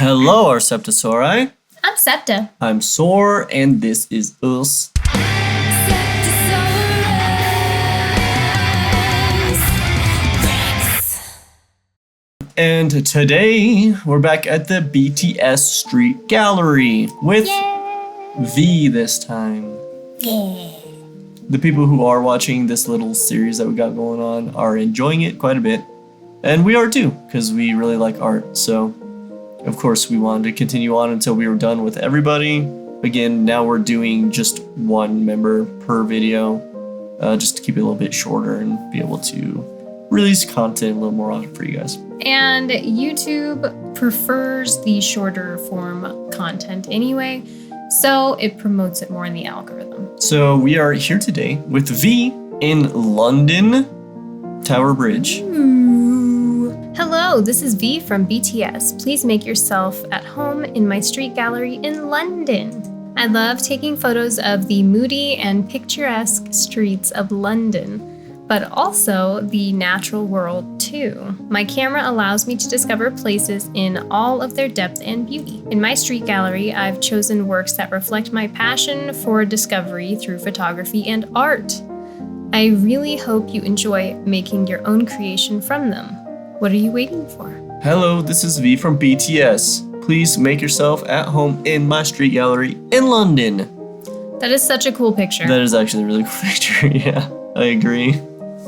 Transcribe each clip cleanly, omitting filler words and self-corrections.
Hello, our SeptaSOAREous. I'm Septa. I'm Soar, and this is us. And today, we're back at the BTS Street Gallery with V this time. Yeah. The people who are watching this little series that we got going on are enjoying it quite a bit. And we are too, because we really like art. So, of course, we wanted to continue on until we were done with everybody. Again, now we're doing just one member per video, just to keep it a little bit shorter and be able to release content a little more often for you guys. And YouTube prefers the shorter form content anyway, so it promotes it more in the algorithm. So we are here today with V in London Tower Bridge. Ooh. Hello, this is V from BTS. Please make yourself at home in my street gallery in London. I love taking photos of the moody and picturesque streets of London, but also the natural world too. My camera allows me to discover places in all of their depth and beauty. In my street gallery, I've chosen works that reflect my passion for discovery through photography and art. I really hope you enjoy making your own creation from them. What are you waiting for? Hello, this is V from BTS. Please make yourself at home in my street gallery in London. That is such a cool picture. That is actually a really cool picture, yeah, I agree.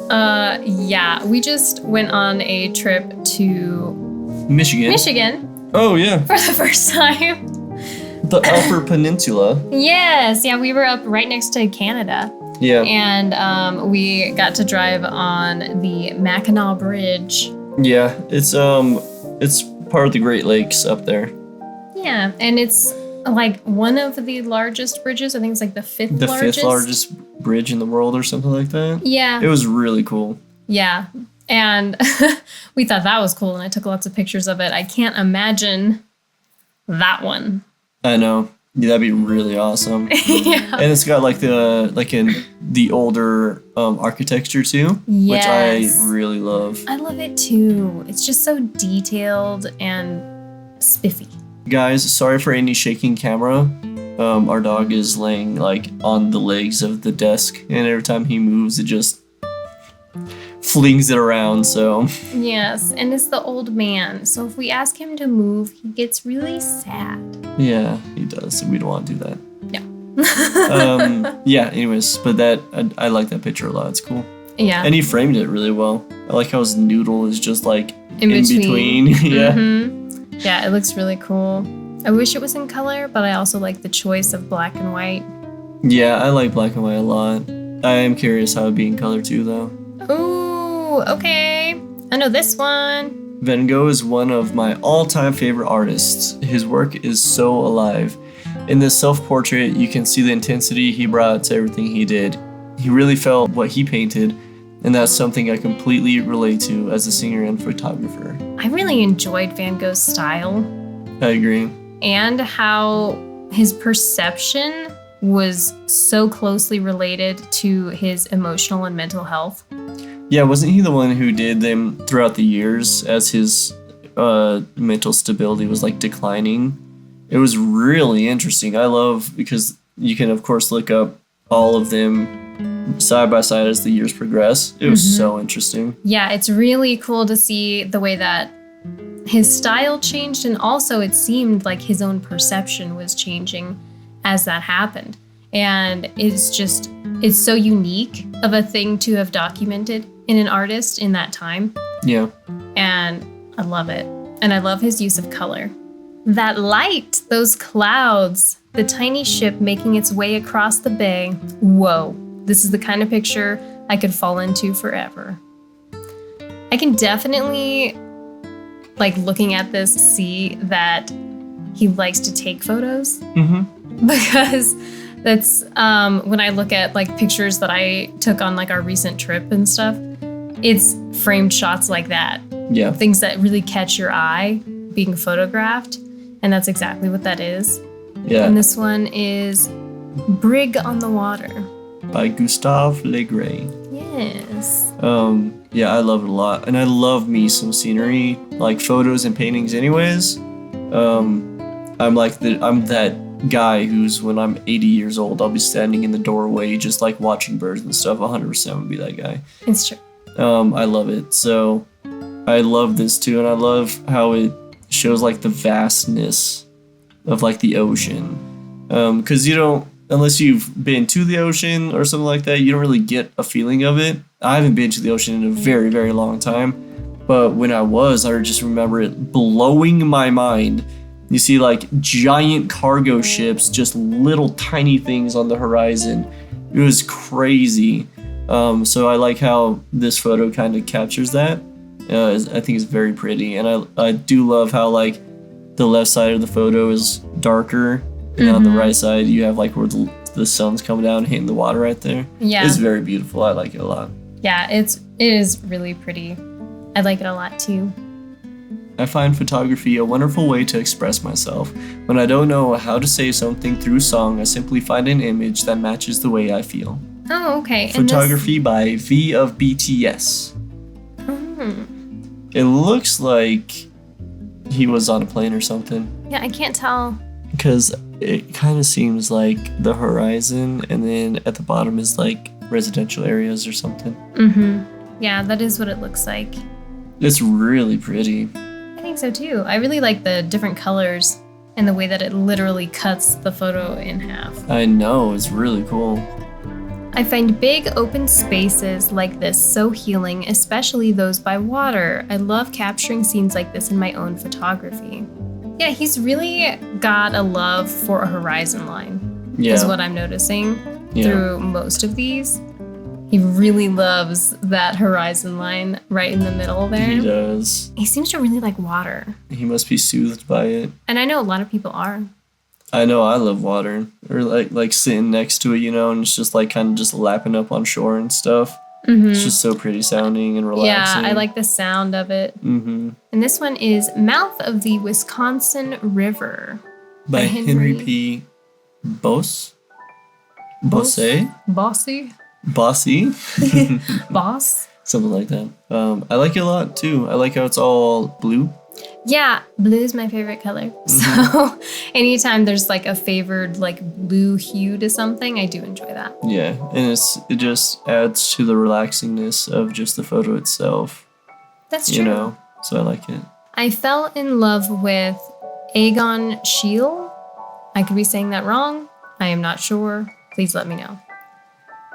Yeah, we just went on a trip to Michigan. Oh, yeah. For the first time. The Upper Peninsula. Yes, yeah, we were up right next to Canada. Yeah. And we got to drive on the Mackinac Bridge. Yeah, it's part of the Great Lakes up there. Yeah, and it's like one of the largest bridges. I think it's like the fifth largest bridge in the world or something like that. Yeah. It was really cool. Yeah. And we thought that was cool, and I took lots of pictures of it. I can't imagine that one. I know. Yeah, that'd be really awesome. Yeah. And it's got like the older architecture too, Yes. which I really love. I love it too. It's just so detailed and spiffy. Guys, sorry for any shaking camera. Our dog is laying like on the legs of the desk, and every time he moves, it just flings it around. So Yes, and it's the old man. So if we ask him to move, he gets really sad. yeah, he does. We don't want to do that. Yeah. Yeah. Anyways, but I like that picture a lot. It's cool. Yeah. And he framed it really well. I like how his noodle is just like In between. Yeah. Mm-hmm. Yeah, it looks really cool. I wish it was in color, but I also like the choice of black and white. Yeah, I like black and white a lot. I am curious how it'd be in color too, though. Ooh, okay. I know this one. Van Gogh is one of my all-time favorite artists. His work is so alive. In this self-portrait, you can see the intensity he brought to everything he did. He really felt what he painted, and that's something I completely relate to as a singer and photographer. I really enjoyed Van Gogh's style I agree. and how his perception was so closely related to his emotional and mental health. Yeah, wasn't he the one who did them throughout the years as his mental stability was like declining? It was really interesting. I love because you can of course look up all of them side by side as the years progress. It was so interesting. Yeah, it's really cool to see the way that his style changed, and also it seemed like his own perception was changing as that happened. And it's so unique of a thing to have documented in an artist in that time. Yeah. And I love it. And I love his use of color. That light, those clouds, the tiny ship making its way across the bay. Whoa, this is the kind of picture I could fall into forever. I can definitely, like looking at this, see that he likes to take photos. Mm-hmm. Because that's when I look at like pictures that I took on like our recent trip and stuff, it's framed shots like that. Yeah. Things that really catch your eye being photographed. And that's exactly what that is. Yeah. And this one is Brig on the Water. By Gustave Le Gray. Yes. Yeah, I love it a lot. And I love me some scenery, like photos and paintings anyways. I'm that guy who's, when I'm 80 years old, I'll be standing in the doorway just like watching birds and stuff. 100% would be that guy. It's true. I love it. So I love this too, and I love how it shows like the vastness of like the ocean. Because you don't, unless you've been to the ocean or something like that, you don't really get a feeling of it. I haven't been to the ocean in a very, very long time. But when I was, I just remember it blowing my mind. You see like giant cargo ships, just little tiny things on the horizon. It was crazy. So I like how this photo kind of captures that. I think it's very pretty. And I do love how like the left side of the photo is darker. And on the right side, you have like where the sun's coming down and hitting the water right there. Yeah. It's very beautiful. I like it a lot. Yeah, it is really pretty. I like it a lot too. I find photography a wonderful way to express myself. When I don't know how to say something through song, I simply find an image that matches the way I feel. Oh, okay. Photography by V of BTS. It looks like he was on a plane or something. Yeah, I can't tell. Because it kind of seems like the horizon, and then at the bottom is like residential areas or something. Yeah, that is what it looks like. It's really pretty. I think so too. I really like the different colors and the way that it literally cuts the photo in half. I know, it's really cool. I find big open spaces like this so healing, especially those by water. I love capturing scenes like this in my own photography. Yeah, he's really got a love for a horizon line, is what I'm noticing through most of these. He really loves that horizon line right in the middle there. He does. He seems to really like water. He must be soothed by it. And I know a lot of people are. I know, I love water. Or like sitting next to it, you know, and it's just like kind of just lapping up on shore and stuff. It's just so pretty sounding and relaxing. Yeah, I like the sound of it. And this one is Mouth of the Wisconsin River by Henry P. Bosse? Bosse? Bossy? Bossy? Boss? Something like that. I like it a lot too. I like how it's all blue. Yeah, blue is my favorite color. So anytime there's like a favored like blue hue to something, I do enjoy that. Yeah, and it just adds to the relaxingness of just the photo itself. That's true. You know, so I like it. I fell in love with Egon Schiele. I could be saying that wrong. I am not sure. Please let me know.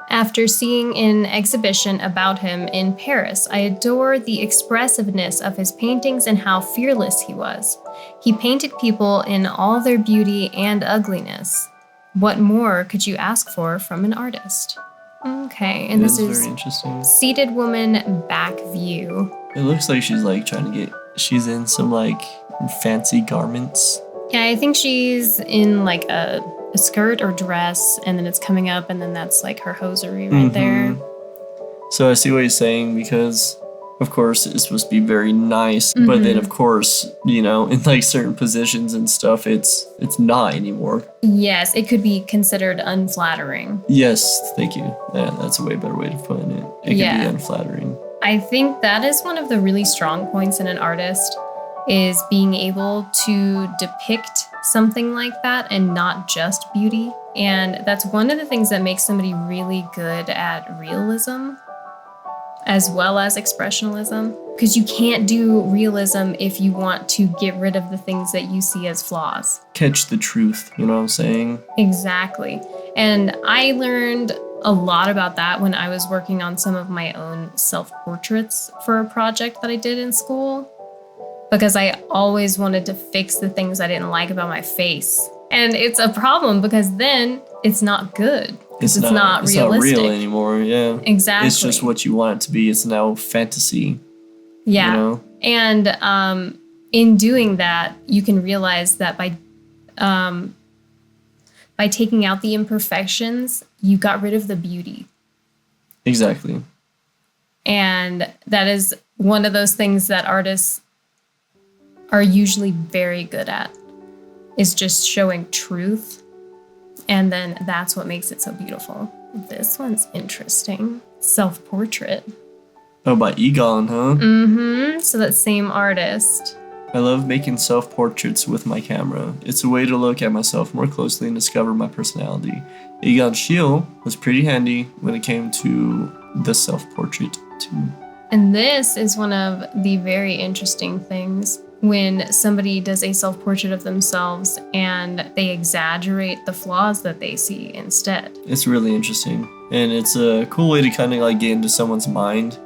After seeing an exhibition about him in Paris, I adore the expressiveness of his paintings and how fearless he was. He painted people in all their beauty and ugliness. What more could you ask for from an artist? Okay, and this is very interesting. Seated woman back view. It looks like she's like trying to she's in some like fancy garments. Yeah, I think she's in like a skirt or dress, and then it's coming up, and then that's like her hosiery right there. So I see what he's saying, because of course it's supposed to be very nice, but then of course, you know, in like certain positions and stuff, it's not anymore. Yes, it could be considered unflattering. Yes, thank you. Yeah, that's a way better way to put it. It can be unflattering. I think that is one of the really strong points in an artist, is being able to depict something like that and not just beauty. And that's one of the things that makes somebody really good at realism as well as expressionism, because you can't do realism if you want to get rid of the things that you see as flaws. Catch the truth, you know what I'm saying? Exactly. And I learned a lot about that when I was working on some of my own self-portraits for a project that I did in school, because I always wanted to fix the things I didn't like about my face. And it's a problem because then it's not good. It's not realistic. It's not real anymore, yeah. Exactly. It's just what you want it to be. It's now fantasy. Yeah. You know? And in doing that, you can realize that by taking out the imperfections, you got rid of the beauty. Exactly. And that is one of those things that artists are usually very good at, is just showing truth. And then that's what makes it so beautiful. This one's interesting. Self-portrait. Oh, by Egon, huh? So that same artist. I love making self-portraits with my camera. It's a way to look at myself more closely and discover my personality. Egon Schiele was pretty handy when it came to the self-portrait too. And this is one of the very interesting things when somebody does a self-portrait of themselves and they exaggerate the flaws that they see instead. It's really interesting. And it's a cool way to kind of like get into someone's mind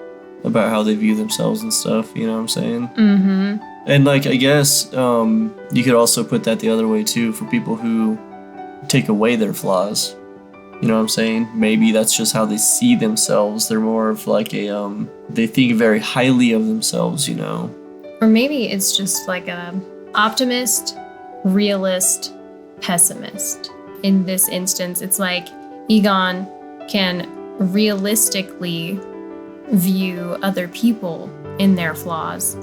about how they view themselves and stuff, you know what I'm saying? Mm-hmm. And like, I guess you could also put that the other way too for people who take away their flaws. You know what I'm saying? Maybe that's just how they see themselves. They're more of like they think very highly of themselves, you know? Or maybe it's just like a optimist, realist, pessimist. In this instance, it's like Egon can realistically view other people in their flaws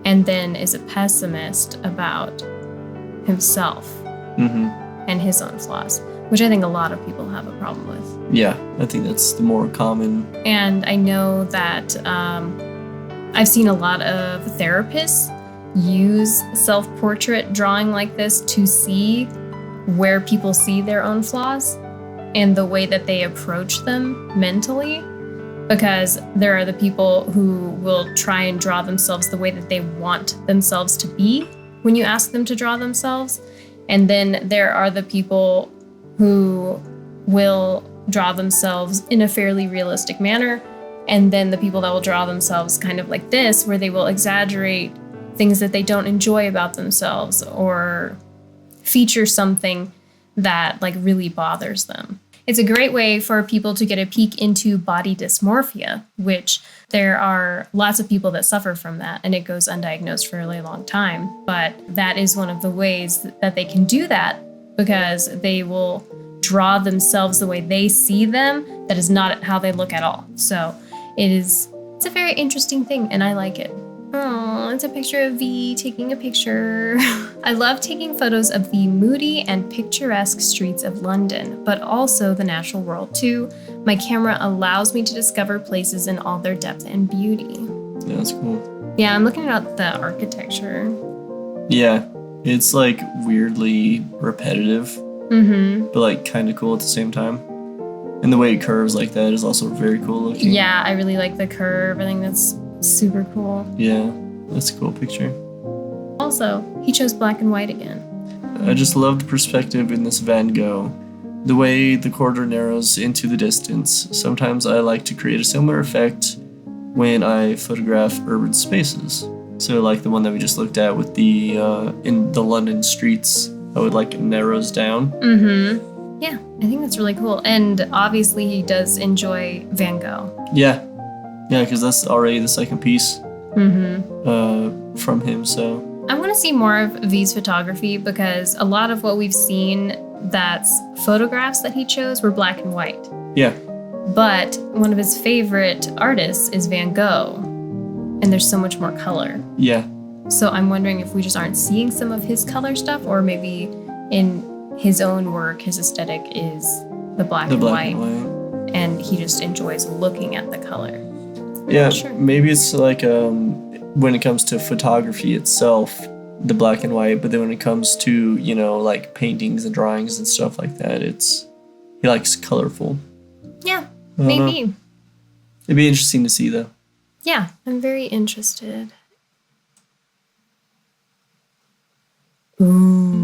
and then is a pessimist about himself and his own flaws, which I think a lot of people have a problem with. Yeah, I think that's the more common. And I know that I've seen a lot of therapists use self-portrait drawing like this to see where people see their own flaws and the way that they approach them mentally. Because there are the people who will try and draw themselves the way that they want themselves to be when you ask them to draw themselves. And then there are the people who will draw themselves in a fairly realistic manner. And then the people that will draw themselves kind of like this, where they will exaggerate things that they don't enjoy about themselves or feature something that like really bothers them. It's a great way for people to get a peek into body dysmorphia, which there are lots of people that suffer from that, and it goes undiagnosed for a really long time. But that is one of the ways that they can do that, because they will draw themselves the way they see them. That is not how they look at all. So it's a very interesting thing, and I like it. Oh, it's a picture of V taking a picture. I love taking photos of the moody and picturesque streets of London, but also the natural world too. My camera allows me to discover places in all their depth and beauty. Yeah, that's cool. Yeah, I'm looking at the architecture. Yeah, it's like weirdly repetitive, but like kind of cool at the same time. And the way it curves like that is also very cool looking. Yeah, I really like the curve. I think that's super cool. Yeah, that's a cool picture. Also, he chose black and white again. I just love the perspective in this Van Gogh. The way the corridor narrows into the distance. Sometimes I like to create a similar effect when I photograph urban spaces. So like the one that we just looked at with the in the London streets, how it like narrows down. Yeah, I think that's really cool. And obviously he does enjoy Van Gogh. Yeah, because that's already the second piece from him, so. I want to see more of V's photography, because a lot of what we've seen that's photographs that he chose were black and white. Yeah. But one of his favorite artists is Van Gogh, and there's so much more color. Yeah. So I'm wondering if we just aren't seeing some of his color stuff, or maybe in his own work, his aesthetic is the black and white, and he just enjoys looking at the color. Yeah, sure. Maybe it's like when it comes to photography itself, the black and white, but then when it comes to, you know, like paintings and drawings and stuff like that, he likes colorful. Yeah, maybe. It'd be interesting to see though. Yeah, I'm very interested. Ooh.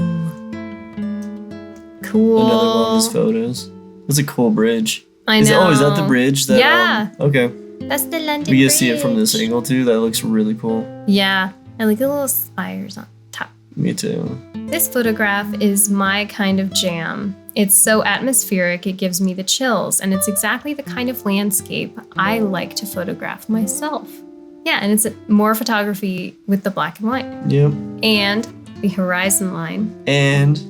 Cool. Another one of his photos. It's a cool bridge. I know. Is that the bridge? That, yeah. Okay. That's the London We get Bridge. to see it from this angle too. That looks really cool. Yeah, and like the little spires on top. Me too. This photograph is my kind of jam. It's so atmospheric, it gives me the chills, and it's exactly the kind of landscape I like to photograph myself. Yeah, and it's more photography with the black and white. Yep. And the horizon line. And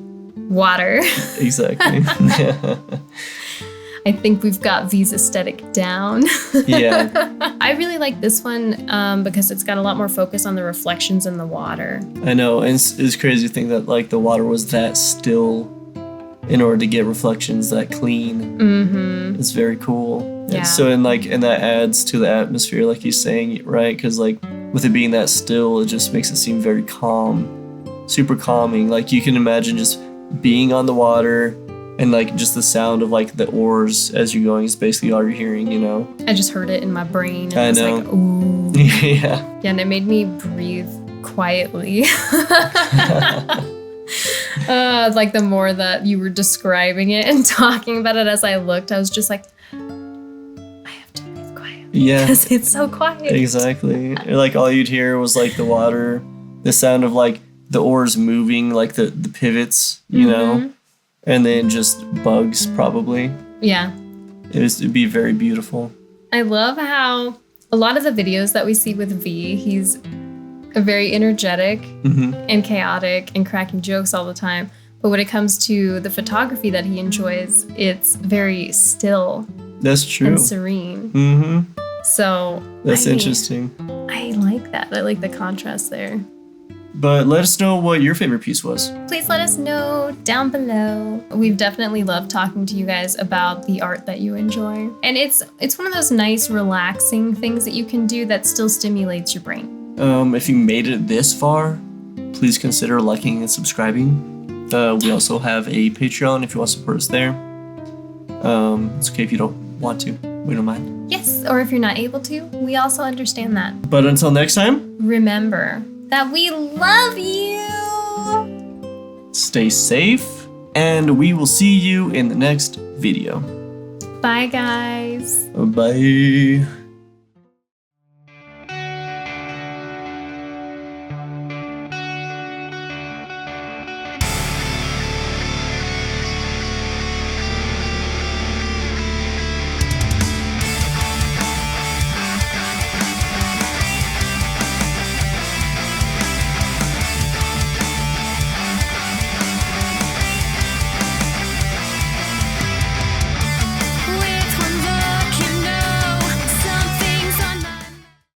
water. Exactly. I think we've got V's aesthetic down. Yeah. I really like this one because it's got a lot more focus on the reflections in the water. I know, and it's crazy to think that like the water was that still in order to get reflections that clean. Mm-hmm. It's very cool. Yeah. And so and that adds to the atmosphere, like he's saying, right? Because like with it being that still, it just makes it seem very calm, super calming. Like you can imagine just being on the water and like just the sound of like the oars as you're going is basically all you're hearing, you know? I just heard it in my brain and I I was know. like, ooh. Yeah. Yeah, and it made me breathe quietly. Like the more that you were describing it and talking about it as I looked, I was just like, I have to breathe quietly. Yeah. Because it's so quiet. Exactly. Like all you'd hear was like the water, the sound of like the oars moving, like the pivots, you know? And then just bugs probably. Yeah. It'd be very beautiful. I love how a lot of the videos that we see with V, he's very energetic and chaotic and cracking jokes all the time. But when it comes to the photography that he enjoys, it's very still. That's true. And serene. So that's interesting. I like that. I like the contrast there. But let us know what your favorite piece was. Please let us know down below. We've definitely loved talking to you guys about the art that you enjoy. And it's one of those nice, relaxing things that you can do that still stimulates your brain. If you made it this far, please consider liking and subscribing. We also have a Patreon if you want to support us there. It's okay if you don't want to. We don't mind. Yes, or if you're not able to, we also understand that. But until next time, remember that we love you. Stay safe, and we will see you in the next video. Bye, guys. Bye.